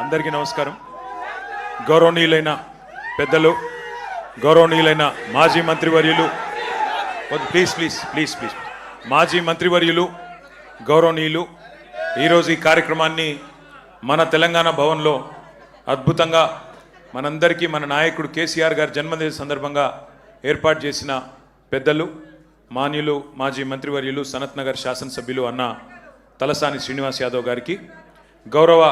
అందరికీ నమస్కారం. గౌరవనీయులైన పెద్దలు, గౌరవనీయులైన మాజీ మంత్రివర్యులు, ప్లీజ్ ప్లీజ్ ప్లీజ్ ప్లీజ్ మాజీ మంత్రివర్యులు, గౌరవనీయులు, ఈరోజు ఈ కార్యక్రమాన్ని మన తెలంగాణ భవన్లో అద్భుతంగా మనందరికీ మన నాయకుడు కేసీఆర్ గారి జన్మదిన సందర్భంగా ఏర్పాటు చేసిన పెద్దలు, మాన్యులు, మాజీ మంత్రివర్యులు, సనత్ నగర్ శాసనసభ్యులు అన్న తలసాని శ్రీనివాస్ యాదవ్ గారికి, గౌరవ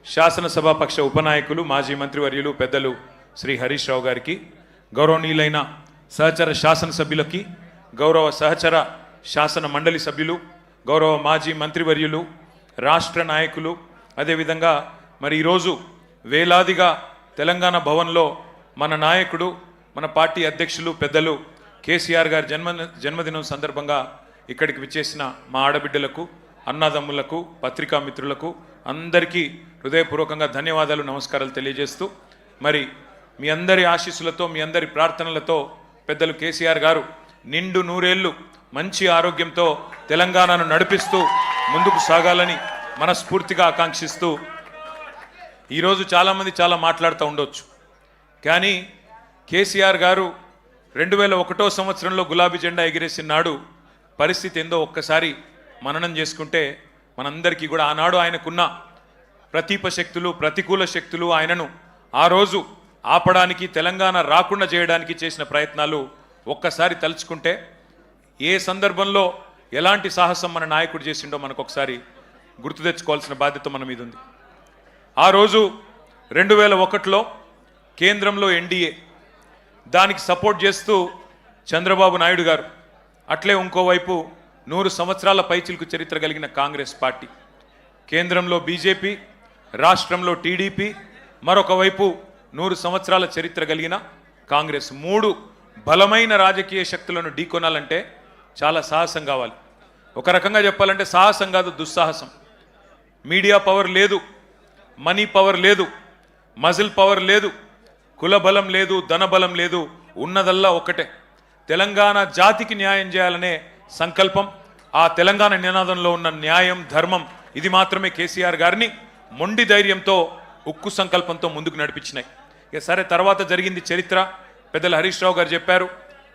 శాసనసభాపక్ష ఉపనాయకులు, మాజీ మంత్రివర్యులు, పెద్దలు శ్రీ హరీష్ రావు గారికి, గౌరవనీయులైన సహచర శాసనసభ్యులకి, గౌరవ సహచర శాసన మండలి సభ్యులు, గౌరవ మాజీ మంత్రివర్యులు, రాష్ట్ర నాయకులు, అదేవిధంగా మరి ఈరోజు వేలాదిగా తెలంగాణ భవన్లో మన నాయకుడు, మన పార్టీ అధ్యక్షులు, పెద్దలు కేసీఆర్ గారి జన్మదినం సందర్భంగా ఇక్కడికి విచ్చేసిన మా ఆడబిడ్డలకు, అన్నదమ్ములకు, పత్రికా మిత్రులకు అందరికీ హృదయపూర్వకంగా ధన్యవాదాలు, నమస్కారాలు తెలియజేస్తూ, మరి మీ అందరి ఆశీస్సులతో, మీ అందరి ప్రార్థనలతో పెద్దలు కేసీఆర్ గారు నిండు నూరేళ్లు మంచి ఆరోగ్యంతో తెలంగాణను నడిపిస్తూ ముందుకు సాగాలని మనస్ఫూర్తిగా ఆకాంక్షిస్తూ, ఈరోజు చాలామంది చాలా మాట్లాడుతూ ఉండొచ్చు, కానీ కేసీఆర్ గారు 2001 సంవత్సరంలో గులాబీ జెండా ఎగిరేసిన నాడు పరిస్థితి ఏందో ఒక్కసారి మననం చేసుకుంటే మనందరికీ కూడా ఆనాడు ఆయనకున్న ప్రతీప శక్తులు, ప్రతికూల శక్తులు, ఆయనను ఆ రోజు ఆపడానికి, తెలంగాణ రాకుండా చేయడానికి చేసిన ప్రయత్నాలు ఒక్కసారి తలుచుకుంటే ఏ సందర్భంలో ఎలాంటి సాహసం మన నాయకుడు చేసిండో మనకు ఒకసారి గుర్తు తెచ్చుకోవాల్సిన బాధ్యత మన మీద ఉంది. ఆ రోజు 2001లో కేంద్రంలో ఎన్డీఏ, దానికి సపోర్ట్ చేస్తూ చంద్రబాబు నాయుడు గారు, అట్లే ఇంకోవైపు 100 సంవత్సరాల పైచిలుకు చరిత్ర కలిగిన కాంగ్రెస్ పార్టీ, కేంద్రంలో బీజేపీ, రాష్ట్రంలో టీడీపీ, మరొక వైపు 100 సంవత్సరాల చరిత్ర కలిగిన కాంగ్రెస్, 3 బలమైన రాజకీయ శక్తులను ఢీకొనాలంటే చాలా సాహసం కావాలి. ఒక రకంగా చెప్పాలంటే సాహసం కాదు, దుస్సాహసం. మీడియా పవర్ లేదు, మనీ పవర్ లేదు, మజిల్ పవర్ లేదు, కుల బలం లేదు, ధన బలం లేదు, ఉన్నదల్లా ఒక్కటే తెలంగాణ జాతికి న్యాయం చేయాలనే సంకల్పం. ఆ తెలంగాణ నినాదంలో ఉన్న న్యాయం, ధర్మం, ఇది మాత్రమే కేసీఆర్ గారిని మొండి ధైర్యంతో, ఉక్కు సంకల్పంతో ముందుకు నడిపించినాయి. ఇక సరే, తర్వాత జరిగింది చరిత్ర. పెద్దలు హరీష్ రావు గారు చెప్పారు,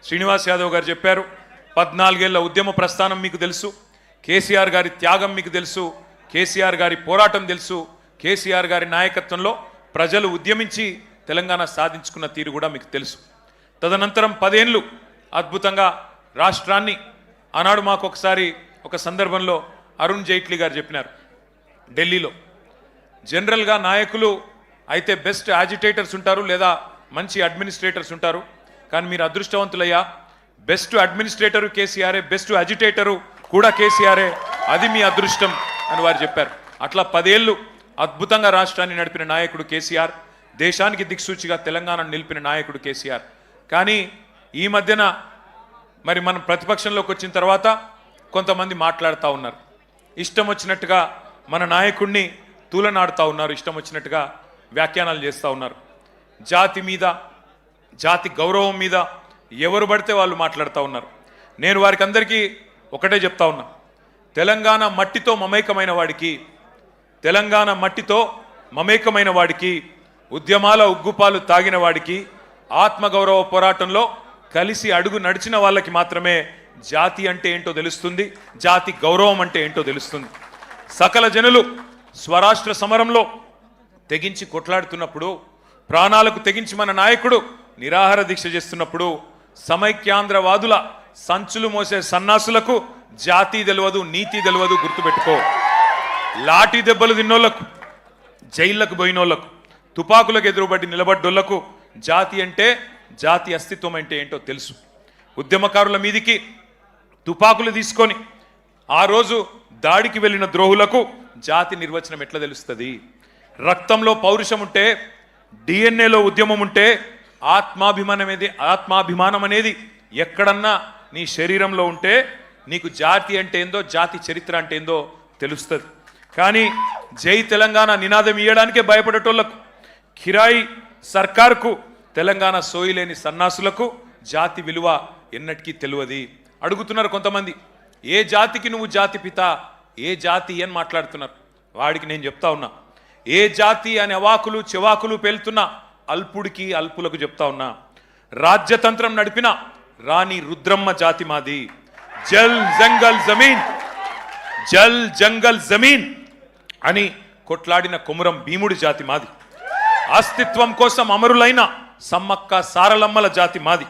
శ్రీనివాస్ యాదవ్ గారు చెప్పారు. 14 ఏళ్ల ఉద్యమ ప్రస్థానం మీకు తెలుసు, కేసీఆర్ గారి త్యాగం మీకు తెలుసు, కేసీఆర్ గారి పోరాటం తెలుసు, కేసీఆర్ గారి నాయకత్వంలో ప్రజలు ఉద్యమించి తెలంగాణ సాధించుకున్న తీరు కూడా మీకు తెలుసు. తదనంతరం 10 ఏళ్ళు అద్భుతంగా రాష్ట్రాన్ని, ఆనాడు మాకు ఒకసారి ఒక సందర్భంలో అరుణ్ జైట్లీ గారు చెప్పినారు, ఢిల్లీలో జనరల్గా నాయకులు అయితే బెస్ట్ యాజిటేటర్స్ ఉంటారు, లేదా మంచి అడ్మినిస్ట్రేటర్స్ ఉంటారు, కానీ మీరు అదృష్టవంతులయ్యా, బెస్ట్ అడ్మినిస్ట్రేటరు కేసీఆరే, బెస్ట్ అజిటేటరు కూడా కేసీఆరే, అది మీ అదృష్టం అని వారు చెప్పారు. అట్లా 10 ఏళ్ళు అద్భుతంగా రాష్ట్రాన్ని నడిపిన నాయకుడు కేసీఆర్, దేశానికి దిక్సూచిగా తెలంగాణను నిలిపిన నాయకుడు కేసీఆర్. కానీ ఈ మధ్యన మరి మనం ప్రతిపక్షంలోకి వచ్చిన తర్వాత కొంతమంది మాట్లాడుతూ ఉన్నారు, ఇష్టం వచ్చినట్టుగా మన నాయకుడిని తూలనాడుతూ ఉన్నారు, ఇష్టం వచ్చినట్టుగా వ్యాఖ్యానాలు చేస్తూ ఉన్నారు. జాతి మీద, జాతి గౌరవం మీద ఎవరు పడితే వాళ్ళు మాట్లాడుతూ ఉన్నారు. నేను వారికి అందరికీ ఒకటే చెప్తా ఉన్నా, తెలంగాణ మట్టితో మమేకమైన వాడికి, తెలంగాణ మట్టితో మమేకమైన వాడికి, ఉద్యమాల ఉగ్గుపాలు తాగిన వాడికి, ఆత్మగౌరవ పోరాటంలో కలిసి అడుగు నడిచిన వాళ్ళకి మాత్రమే జాతి అంటే ఏంటో తెలుస్తుంది, జాతి గౌరవం అంటే ఏంటో తెలుస్తుంది. సకల జనులు స్వరాష్ట్ర సమరంలో తెగించి కొట్లాడుతున్నప్పుడు, ప్రాణాలకు తెగించి మన నాయకుడు నిరాహార దీక్ష చేస్తున్నప్పుడు, సమైక్యాంధ్రవాదుల సంచులు మోసే సన్నాసులకు జాతి తెలియదు, నీతి తెలియదు, గుర్తుపెట్టుకో. లాఠీ దెబ్బలు తిన్నోళ్లకు, జైళ్లకు పోయినోళ్లకు, తుపాకులకు ఎదురుబడి నిలబడ్డోళ్లకు జాతి అంటే, జాతి అస్తిత్వం అంటే ఏంటో తెలుసు. ఉద్యమకారుల మీదికి తుపాకులు తీసుకొని ఆ రోజు దాడికి వెళ్ళిన ద్రోహులకు జాతి నిర్వచనం ఎట్లా తెలుస్తుంది? రక్తంలో పౌరుషం ఉంటే, డిఎన్ఏలో ఉద్యమం ఉంటే, ఆత్మాభిమానం అనేది ఎక్కడన్నా నీ శరీరంలో ఉంటే నీకు జాతి అంటే ఏందో, జాతి చరిత్ర అంటే ఏందో తెలుస్తుంది. కానీ జై తెలంగాణ నినాదం ఇయ్యడానికే భయపడేటోళ్లకు, కిరాయి సర్కార్కు తెలంగాణ సోయిలేని సన్నాసులకు జాతి విలువ ఎన్నటికీ తెలియదు. అడుగుతున్నారు కొంతమంది, ఏ జాతికి నువ్వు జాతి పిత, ఏ జాతి అని మాట్లాడుతున్నారు. వాడికి నేను చెప్తా ఉన్నా, ఏ జాతి అనే అవాకులు చెవాకులు పేలుతున్న అల్పుడికి అల్పులకు చెప్తా ఉన్నా, రాజ్యతంత్రం నడిపిన రాణి రుద్రమ్మ జాతి మాది. జల్ జంగల్ జమీన్, జల్ జంగల్ జమీన్ అని కొట్లాడిన కొమురం భీముడి జాతి మాది. అస్తిత్వం కోసం అమరులైన సమ్మక్క సారలమ్మల జాతి మాది.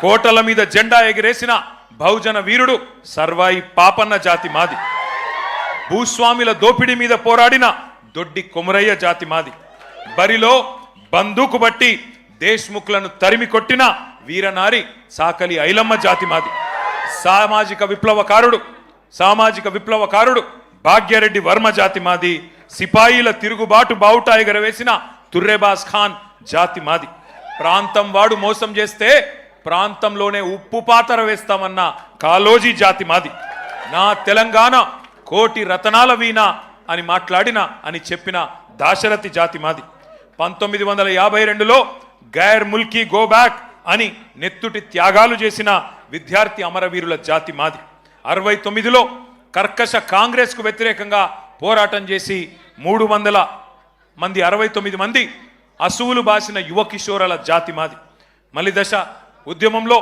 కోటల మీద జెండా ఎగిరేసిన బహుజన వీరుడు సర్వాయి పాపన్న జాతి మాది. భూస్వామిల దోపిడీ మీద పోరాడిన దొడ్డి కొమురయ్య జాతి మాది. బరిలో బందూకు బట్టి దేశ్ముఖ్లను తరిమి కొట్టిన వీరనారి సాకలి ఐలమ్మ జాతి మాది. సామాజిక విప్లవకారుడు భాగ్యరెడ్డి వర్మ జాతి మాది. సిపాయిల తిరుగుబాటు బావుట ఎగరవేసిన తుర్రెబాస్ ఖాన్ జాతి మాది. ప్రాంతం వాడు మోసం చేస్తే ప్రాంతంలోనే ఉప్పు పాతర వేస్తామన్న కాలోజీ జాతి మాది. నా తెలంగాణ కోటి రతనాల వీణ అని చెప్పిన దాశరథి జాతి మాది. 1952లో గైర్ ముల్కీ గో బ్యాక్ అని నెత్తుటి త్యాగాలు చేసిన విద్యార్థి అమరవీరుల జాతి మాది. 69లో కర్కశ కాంగ్రెస్కు వ్యతిరేకంగా పోరాటం చేసి 300 మంది 69 మంది అసువులు బాసిన యువ కిషోరాల జాతి మాది. మలిదశ ఉద్యమంలో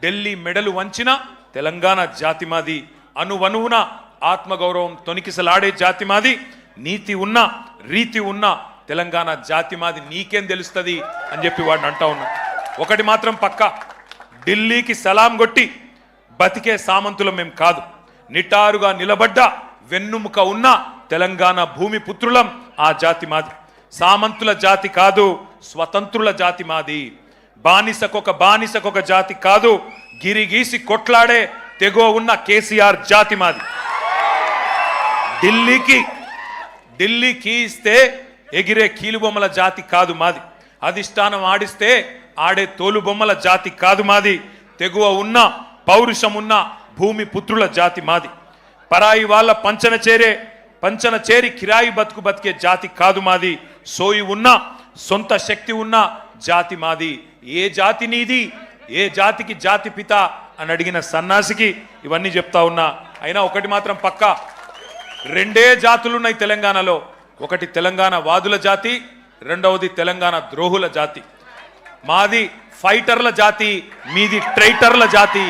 ఢిల్లీ మెడలు వంచిన తెలంగాణ జాతి మాది. అణువణువున ఆత్మగౌరవం తొనికిసలాడే జాతి మాది. నీతి ఉన్న రీతి ఉన్న తెలంగాణ జాతి మాది. నీకేం తెలుస్తుంది అని చెప్పి వాడిని అంటా ఉన్నా. ఒకటి మాత్రం పక్క, ఢిల్లీకి సలాం కొట్టి బతికే సామంతులం మేం కాదు. నిటారుగా నిలబడ్డ వెన్నుముక ఉన్న తెలంగాణ భూమి పుత్రులం ఆ జాతి మాది. సామంతుల జాతి కాదు, స్వతంత్రుల జాతి మాది. బానిసకొక జాతి కాదు, గిరిగీసి కొట్లాడే తెగో ఉన్న కేసీఆర్ జాతి మాది. ఢిల్లీకి ఇస్తే ఎగిరే కీలుబొమ్మల జాతి కాదు మాది. అధిష్టానం ఆడిస్తే ఆడే తోలుబొమ్మల జాతి కాదు మాది. తెగువ ఉన్న పౌరుషం ఉన్న భూమి పుత్రుల జాతి మాది. పరాయి వాళ్ళ పంచన చేరి కిరాయి బతికే జాతి కాదు మాది. సోయి ఉన్న సొంత శక్తి ఉన్న జాతి మాది. ఏ జాతి నీది, ఏ జాతికి జాతి పిత అని అడిగిన సన్నాసికి ఇవన్నీ చెప్తా ఉన్నా. అయినా ఒకటి మాత్రం పక్కా, 2 జాతులున్నాయి తెలంగాణలో. ఒకటి తెలంగాణ వాదుల జాతి, రెండవది తెలంగాణ ద్రోహుల జాతి. మాది ఫైటర్ల జాతి, మీది ట్రైటర్ల జాతి.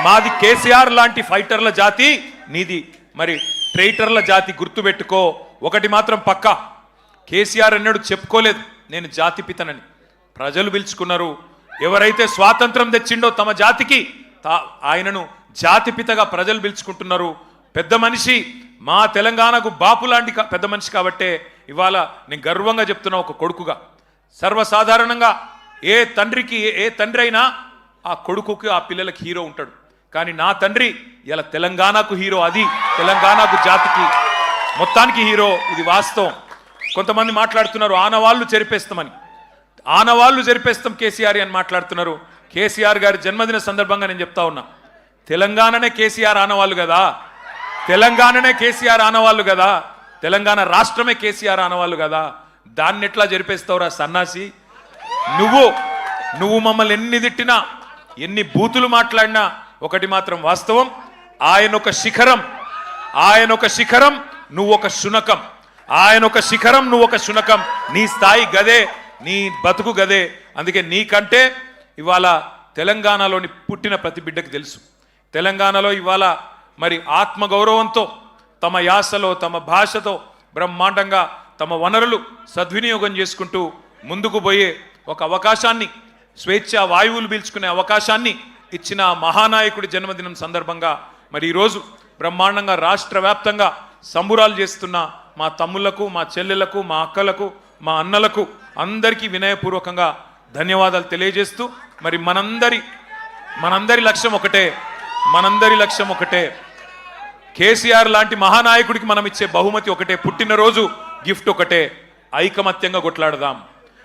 మాది కేసీఆర్ లాంటి ఫైటర్ల జాతి, నీది మరి ట్రైటర్ల జాతి. గుర్తుపెట్టుకో. ఒకటి మాత్రం పక్కా, కేసీఆర్ అన్నాడు చెప్పుకోలేదు నేను జాతి పితనని. ప్రజలు పిలుచుకున్నారు. ఎవరైతే స్వాతంత్రం తెచ్చిండో తమ జాతికి ఆయనను జాతిపితగా ప్రజలు పిలుచుకుంటున్నారు. పెద్ద మనిషి, మా తెలంగాణకు బాపు లాంటి పెద్ద మనిషి కాబట్టే ఇవాళ నేను గర్వంగా చెప్తున్నా ఒక కొడుకుగా. సర్వసాధారణంగా ఏ తండ్రి అయినా ఆ కొడుకుకి ఆ పిల్లలకి హీరో ఉంటాడు. కానీ నా తండ్రి ఇలా తెలంగాణకు హీరో. అది తెలంగాణకు జాతికి మొత్తానికి హీరో. ఇది వాస్తవం. కొంతమంది మాట్లాడుతున్నారు ఆనవాళ్ళు చెరిపేస్తామని. ఆనవాళ్ళు జరిపేస్తాం కేసీఆర్ అని మాట్లాడుతున్నారు. కేసీఆర్ గారి జన్మదిన సందర్భంగా నేను చెప్తా ఉన్నా, తెలంగాణనే కేసీఆర్ ఆనవాళ్ళు కదా, తెలంగాణనే కేసీఆర్ ఆనవాళ్ళు కదా, తెలంగాణ రాష్ట్రమే కేసీఆర్ ఆనవాళ్ళు కదా. దాన్ని ఎట్లా జరిపేస్తావురా సన్నాసి? నువ్వు మమ్మల్ని ఎన్ని తిట్టినా, ఎన్ని బూతులు మాట్లాడినా ఒకటి మాత్రం వాస్తవం, ఆయన ఒక శిఖరం, నువ్వు ఒక శునకం. ఆయన ఒక శిఖరం, నువ్వు ఒక శునకం. నీ స్థాయి గదే, నీ బతుకు గదే. అందుకే నీకంటే ఇవాళ తెలంగాణలోని పుట్టిన ప్రతి బిడ్డకు తెలుసు. తెలంగాణలో ఇవాళ మరి ఆత్మగౌరవంతో తమ యాసలో తమ భాషతో బ్రహ్మాండంగా తమ వనరులు సద్వినియోగం చేసుకుంటూ ముందుకు పోయే ఒక అవకాశాన్ని, స్వేచ్ఛా వాయువులు పీల్చుకునే అవకాశాన్ని ఇచ్చిన మహానాయకుడి జన్మదినం సందర్భంగా మరి ఈరోజు బ్రహ్మాండంగా రాష్ట్ర వ్యాప్తంగా సంబురాలు చేస్తున్న మా తమ్ముళ్లకు, మా చెల్లెళ్లకు, మా అక్కలకు, మా అన్నలకు అందరికీ వినయపూర్వకంగా ధన్యవాదాలు తెలియజేస్తూ మరి మనందరి లక్ష్యం ఒకటే, కేసీఆర్ లాంటి మహానాయకుడికి మనం ఇచ్చే బహుమతి ఒకటే, పుట్టినరోజు గిఫ్ట్ ఒకటే. ఐకమత్యంగా కొట్లాడదాం,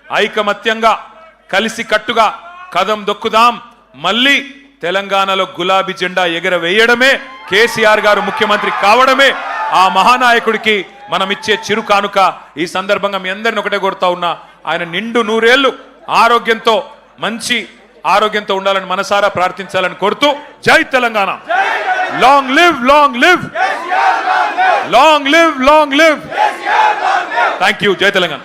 ఐకమత్యంగా కలిసి కట్టుగా కదం దొక్కుదాం. మళ్ళీ తెలంగాణలో గులాబీ జెండా ఎగరవేయడమే, కేసీఆర్ గారు ముఖ్యమంత్రి కావడమే ఆ మహానాయకుడికి మనం ఇచ్చే చిరు కానుక. ఈ సందర్భంగా మీ అందరిని ఒకటే కోరుతా ఉన్నా, ఆయన నిండు 100 ఏళ్ళు ఆరోగ్యంతో, మంచి ఆరోగ్యంతో ఉండాలని మనసారా ప్రార్థించాలని కోరుతూ, జై Telangana, long live long live thank you. జై తెలంగాణ.